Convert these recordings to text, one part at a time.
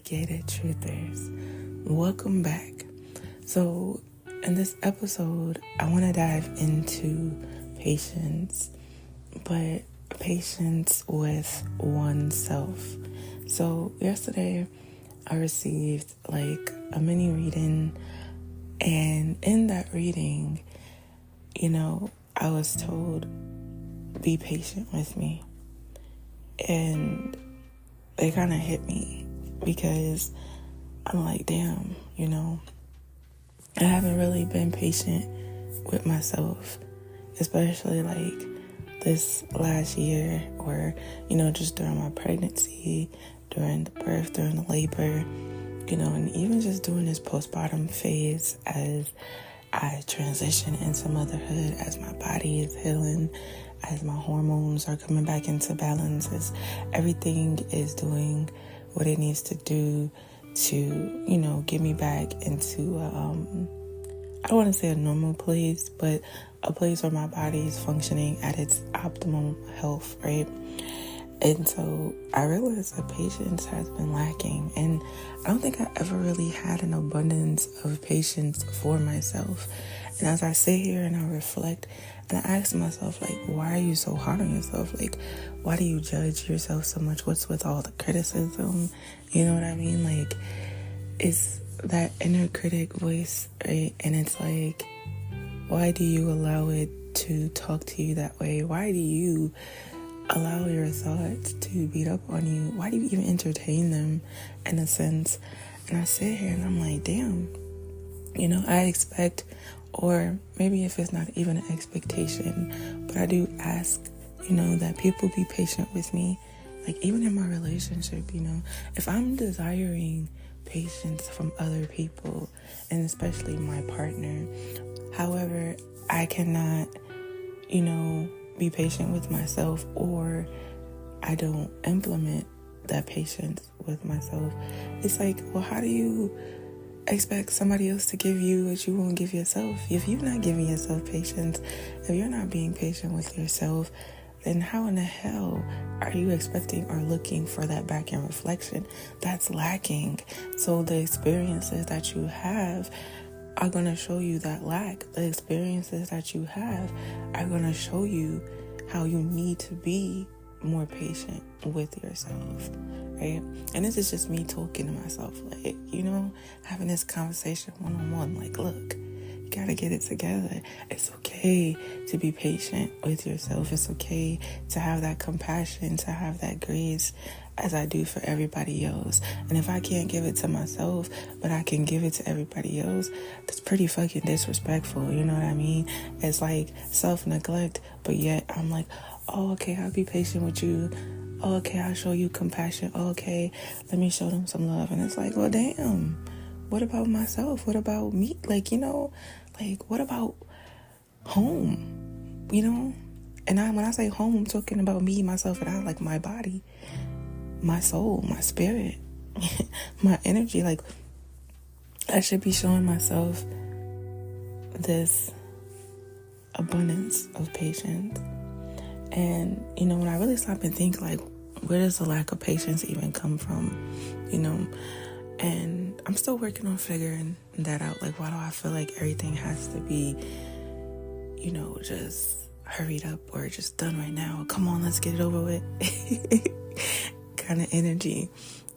get it, truthers. Welcome back. So, in this episode, I want to dive into patience, but patience with oneself. So, yesterday, I received a mini reading, and in that reading, I was told, be patient with me. And it kind of hit me because I'm like, damn, I haven't really been patient with myself, especially this last year or, just during my pregnancy, during the birth, during the labor, and even just during this postpartum phase as I transition into motherhood, as my body is healing, as my hormones are coming back into balance, as everything is doing what it needs to do to, get me back into, I don't want to say a normal place, but a place where my body is functioning at its optimum health, right? And so I realized that patience has been lacking, and I don't think I ever really had an abundance of patience for myself. And as I sit here and I reflect and I ask myself, why are you so hard on yourself? Why do you judge yourself so much? What's with all the criticism? You know what I mean? It's that inner critic voice, right? And it's why do you allow it to talk to you that way? Why do you allow your thoughts to beat up on you? Why do you even entertain them, in a sense? And I sit here and I'm like, damn, I expect, or maybe if it's not even an expectation, but I do ask, that people be patient with me. Even in my relationship, if I'm desiring patience from other people, and especially my partner, however, I cannot, be patient with myself, or I don't implement that patience with myself. It's well, how do you expect somebody else to give you what you won't give yourself? If you're not giving yourself patience, if you're not being patient with yourself, then how in the hell are you expecting or looking for that back in reflection? That's lacking. So the experiences that you have are going to show you that lack. The experiences that you have are going to show you how you need to be more patient with yourself, right? And this is just me talking to myself, having this conversation one-on-one, look, you gotta get it together. It's okay to be patient with yourself. It's okay to have that compassion, to have that grace, as I do for everybody else. And if I can't give it to myself, but I can give it to everybody else, that's pretty fucking disrespectful, you know what I mean? It's self-neglect, but yet I'm oh, okay, I'll be patient with you. Oh, okay, I'll show you compassion. Oh, okay, let me show them some love. And it's well, damn, what about myself? What about me? What about home? And when I say home, I'm talking about me, myself, and I, my body, my soul, my spirit, my energy. I should be showing myself this abundance of patience. And, when I really stop and think, where does the lack of patience even come from? And I'm still working on figuring that out. Why do I feel everything has to be, just hurried up or just done right now? Come on, let's get it over with. Kind of energy,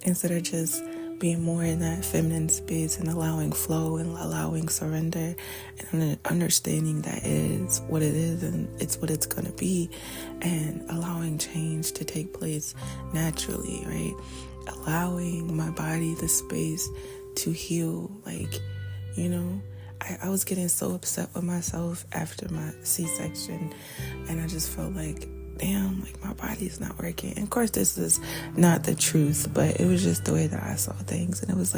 instead of just being more in that feminine space and allowing flow and allowing surrender and understanding that it is what it is and it's what it's going to be, and allowing change to take place naturally, right? Allowing my body the space to heal. I was getting so upset with myself after my C-section, and I just felt damn, my body's not working. And of course, this is not the truth, but it was just the way that I saw things. And it was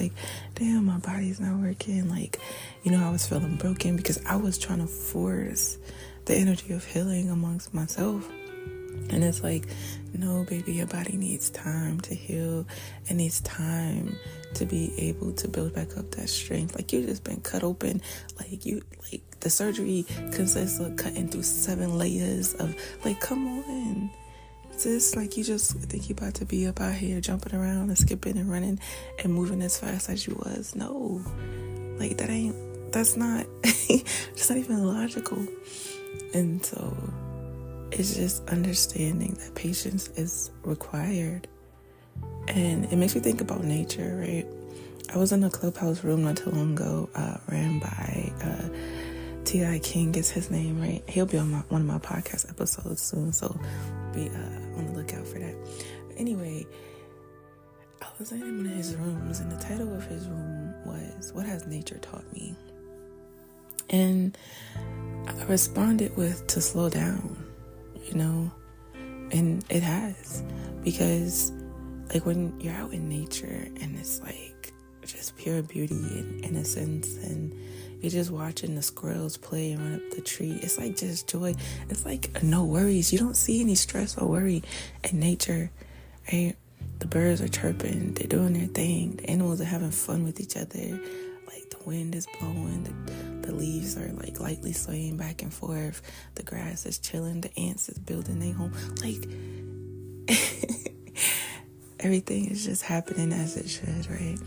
damn, my body's not working. I was feeling broken because I was trying to force the energy of healing amongst myself. And it's no, baby, your body needs time to heal. It needs time to be able to build back up that strength. You just been cut open. The surgery consists of cutting through 7 layers of, come on. sis, like, you just think you about to be up out here jumping around and skipping and running and moving as fast as you was. No, like, that's not it's not even logical. And so it's just understanding that patience is required. And it makes me think about nature, right? I was in a Clubhouse room not too long ago, ran by T.I. King is his name, right? He'll be on one of my podcast episodes soon, so be on the lookout for that. But anyway, I was in one of his rooms, and the title of his room was, "What Has Nature Taught Me?" And I responded with, to slow down, and it has, because like when you're out in nature and it's like just pure beauty and innocence, and you're just watching the squirrels play and run up the tree, it's like just joy. It's like no worries. You don't see any stress or worry in nature, right? The birds are chirping, they're doing their thing, the animals are having fun with each other, like the wind is blowing, the leaves are like lightly swaying back and forth, the grass is chilling, the ants is building their home, like everything is just happening as it should, right?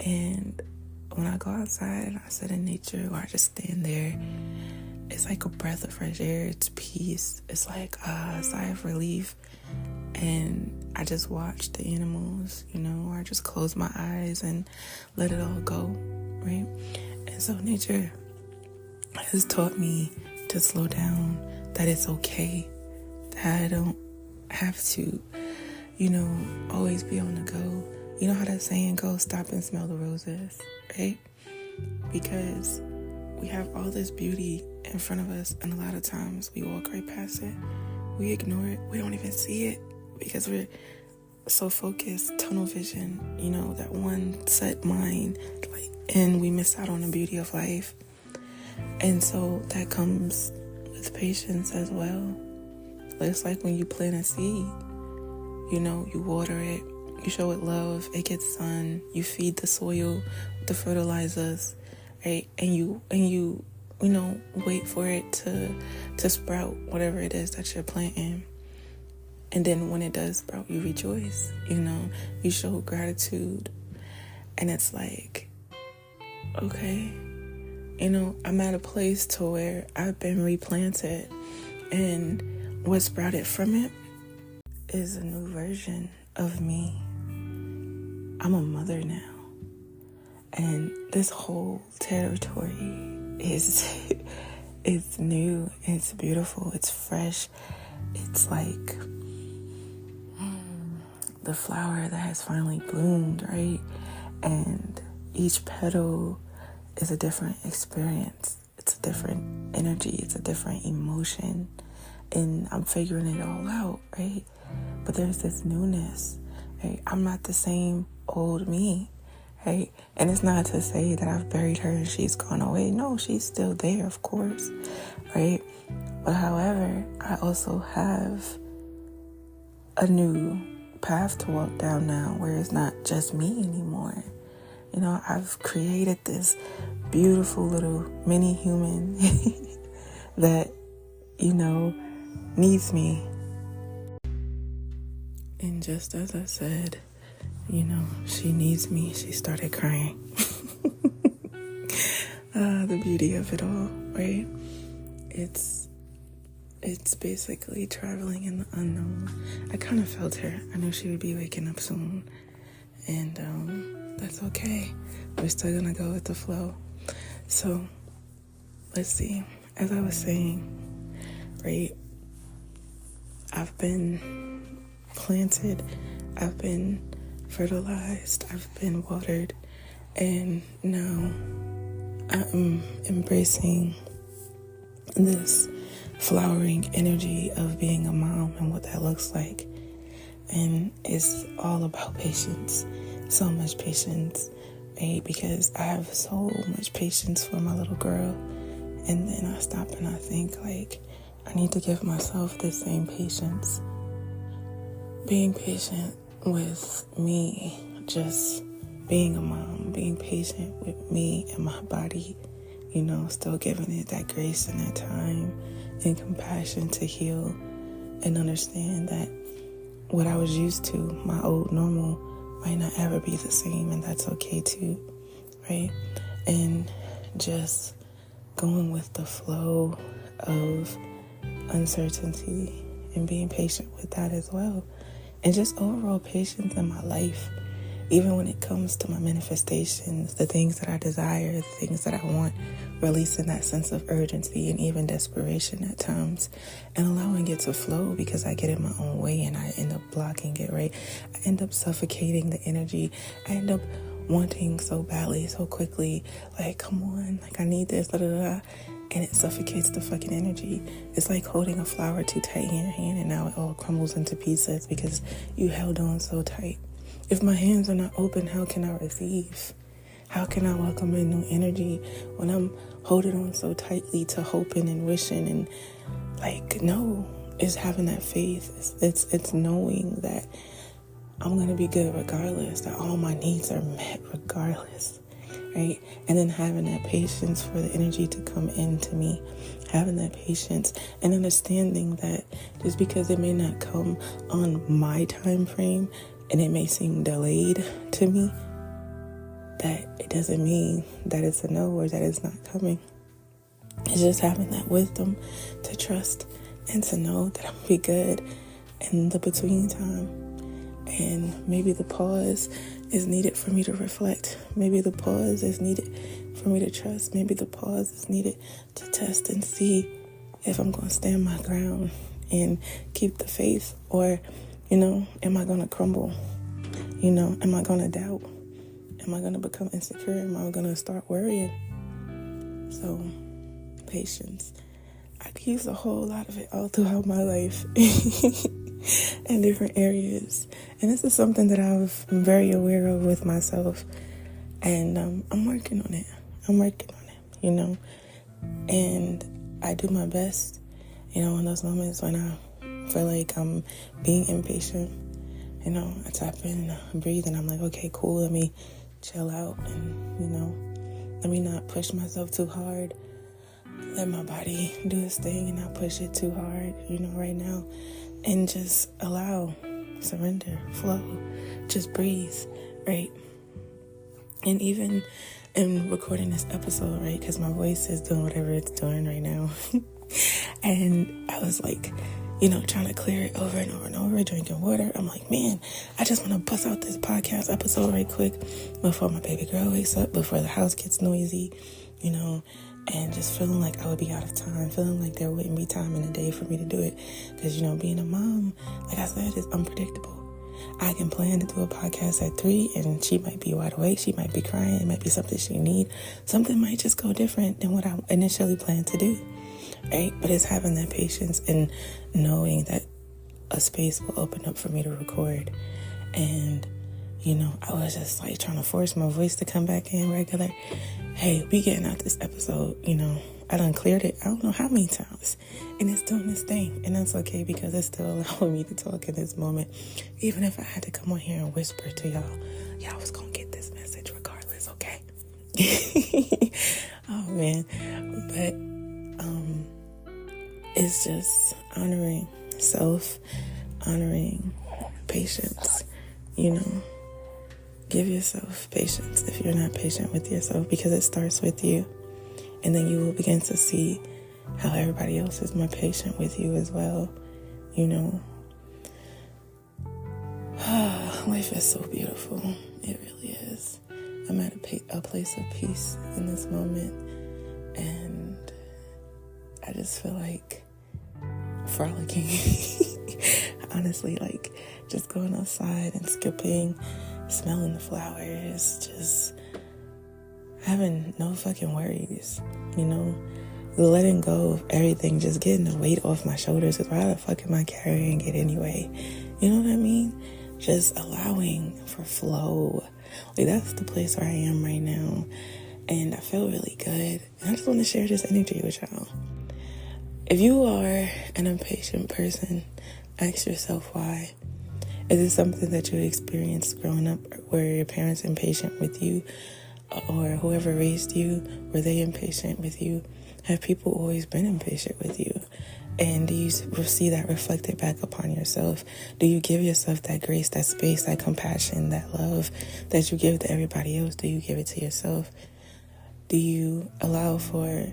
And when I go outside and I sit in nature, or I just stand there, it's like a breath of fresh air. It's peace. It's like a sigh of relief. And I just watch the animals, or I just close my eyes and let it all go, right? And so nature has taught me to slow down, that it's okay, that I don't have to, always be on the go. You know how that saying goes, stop and smell the roses, right? Because we have all this beauty in front of us, and a lot of times we walk right past it. We ignore it. We don't even see it because we're so focused, tunnel vision, that one set mind, and we miss out on the beauty of life. And so that comes with patience as well. It's like when you plant a seed, you water it, you show it love, it gets sun, you feed the soil with the fertilizers, right? And you wait for it to sprout, whatever it is that you're planting. And then when it does sprout, you rejoice, you show gratitude. And it's like, okay, I'm at a place to where I've been replanted, and what sprouted from it is a new version of me. I'm a mother now, and this whole territory is it's new, it's beautiful, it's fresh. It's like the flower that has finally bloomed, right? And each petal is a different experience. It's a different energy. It's a different emotion. And I'm figuring it all out, right? But there's this newness, right? I'm not the same old me, right? And it's not to say that I've buried her and she's gone away. No, she's still there, of course, right? But however, I also have a new path to walk down now, where it's not just me anymore. I've created this beautiful little mini human that, needs me. And just as I said, she needs me, she started crying. The beauty of it all, right? It's basically traveling in the unknown. I kind of felt her. I knew she would be waking up soon. And that's okay. We're still gonna go with the flow. So, let's see. As I was saying, right, I've been planted, I've been fertilized, I've been watered, and now I'm embracing this flowering energy of being a mom and what that looks like. And it's all about patience, so much patience, right? Because I have so much patience for my little girl, and then I stop and I think, like, I need to give myself the same patience. Being patient with me, just being a mom, being patient with me and my body, still giving it that grace and that time and compassion to heal and understand that what I was used to, my old normal, might not ever be the same, and that's okay too, right? And just going with the flow of uncertainty and being patient with that as well. And just overall patience in my life, even when it comes to my manifestations, the things that I desire, the things that I want, releasing that sense of urgency and even desperation at times, and allowing it to flow, because I get in my own way and I end up blocking it, right? I end up suffocating the energy. I end up wanting so badly, so quickly, like, come on, like, I need this, da da da. And it suffocates the fucking energy. It's like holding a flower too tight in your hand and now it all crumbles into pieces because you held on so tight. If my hands are not open, how can I receive? How can I welcome in new energy when I'm holding on so tightly to hoping and wishing? And like, no, it's having that faith. It's knowing that I'm going to be good regardless, that all my needs are met regardless. Right? And then having that patience for the energy to come into me, having that patience and understanding that just because it may not come on my time frame and it may seem delayed to me, that it doesn't mean that it's a no or that it's not coming. It's just having that wisdom to trust and to know that I'm going to be good in the between time. And maybe the pause is needed for me to reflect. Maybe the pause is needed for me to trust. Maybe the pause is needed to test and see if I'm going to stand my ground and keep the faith, or, am I going to crumble? Am I going to doubt? Am I going to become insecure? Am I going to start worrying? So, patience. I could use a whole lot of it all throughout my life. In different areas, and this is something that I'm very aware of with myself, and I'm working on it. And I do my best, in those moments when I feel like I'm being impatient. I tap in and breathe, and I'm like, okay, cool, let me chill out, and let me not push myself too hard. Let my body do its thing and not push it too hard, right now. And just allow, surrender, flow, just breathe, right? And even in recording this episode, right, because my voice is doing whatever it's doing right now. And I was like, trying to clear it over and over and over, drinking water. I'm like, man, I just want to bust out this podcast episode right quick before my baby girl wakes up, before the house gets noisy, and just feeling like I would be out of time, feeling like there wouldn't be time in the day for me to do it. Because, being a mom, like I said, is unpredictable. I can plan to do a podcast at 3 and she might be wide awake. She might be crying. It might be something she needs. Something might just go different than what I initially planned to do, right? But it's having that patience and knowing that a space will open up for me to record. And I was just like trying to force my voice to come back in regular. Hey, we getting out this episode, I done cleared it I don't know how many times, and it's doing this thing, and that's okay because it's still allowing me to talk in this moment. Even if I had to come on here and whisper to y'all was gonna get this message regardless, okay? Oh man. But it's just honoring self, honoring patience, Give yourself patience if you're not patient with yourself, because it starts with you. And then you will begin to see how everybody else is more patient with you as well. Life is so beautiful. It really is. I'm at a place of peace in this moment. And I just feel like frolicking. Honestly, like just going outside and skipping, smelling the flowers, just having no fucking worries, letting go of everything, just getting the weight off my shoulders, because why the fuck am I carrying it anyway? You know what I mean? Just allowing for flow. Like, that's the place where I am right now, and I feel really good, and I just want to share this energy with y'all. If you are an impatient person, ask yourself why. Is it something that you experienced growing up where your parents impatient with you? or whoever raised you, were they impatient with you? Have people always been impatient with you? And do you see that reflected back upon yourself? Do you give yourself that grace, that space, that compassion, that love that you give to everybody else? Do you give it to yourself? Do you allow for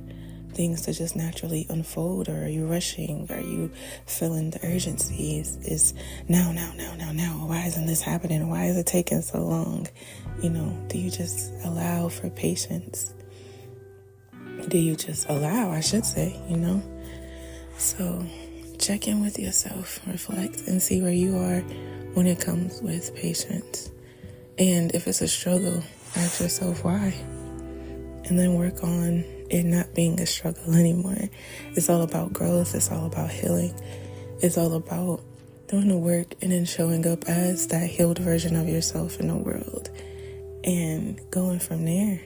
things to just naturally unfold, or are you rushing? Are you feeling the urgency? Is now? Why isn't this happening? Why is it taking so long? Do you just allow for patience? Do you just allow, I should say, So check in with yourself, reflect, and see where you are when it comes with patience. And if it's a struggle, ask yourself why. And then work on it not being a struggle anymore. It's all about growth. It's all about healing. It's all about doing the work and then showing up as that healed version of yourself in the world. And going from there,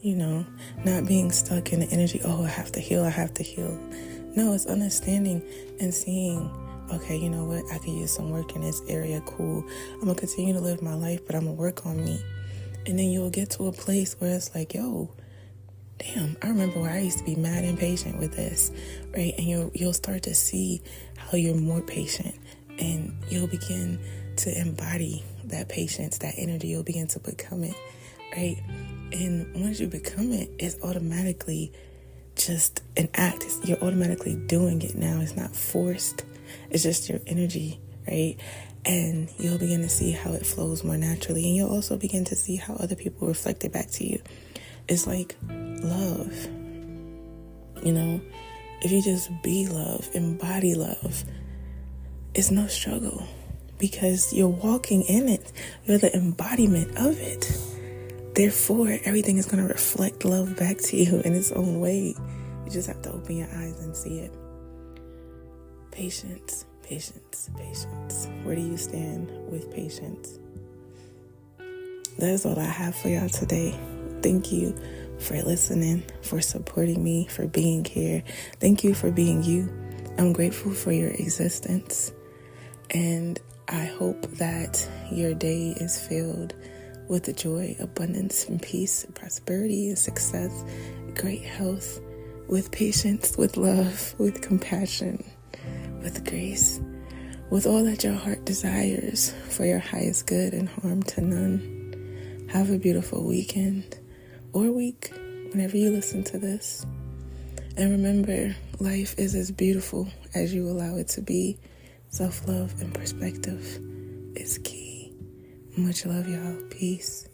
not being stuck in the energy, I have to heal. No, it's understanding and seeing, okay, you know what? I could use some work in this area. Cool. I'm going to continue to live my life, but I'm going to work on me. And then you'll get to a place where it's like, damn, I remember where I used to be mad impatient with this, right? And you'll start to see how you're more patient, and you'll begin to embody that patience, that energy. You'll begin to become it, right? And once you become it, it's automatically just an act. You're automatically doing it now. It's not forced. It's just your energy, right? And you'll begin to see how it flows more naturally. And you'll also begin to see how other people reflect it back to you. It's like love. If you just be love, embody love, it's no struggle because you're walking in it. You're the embodiment of it. Therefore, everything is going to reflect love back to you in its own way. You just have to open your eyes and see it. Patience. Where do you stand with patience? That is all I have for y'all today. Thank you for listening, for supporting me, for being here. Thank you for being you. I'm grateful for your existence. And I hope that your day is filled with the joy, abundance, and peace, and prosperity, and success, great health, with patience, with love, with compassion, with grace, with all that your heart desires for your highest good and harm to none. Have a beautiful weekend or week whenever you listen to this. And remember, life is as beautiful as you allow it to be. Self-love and perspective is key. Much love, y'all. Peace.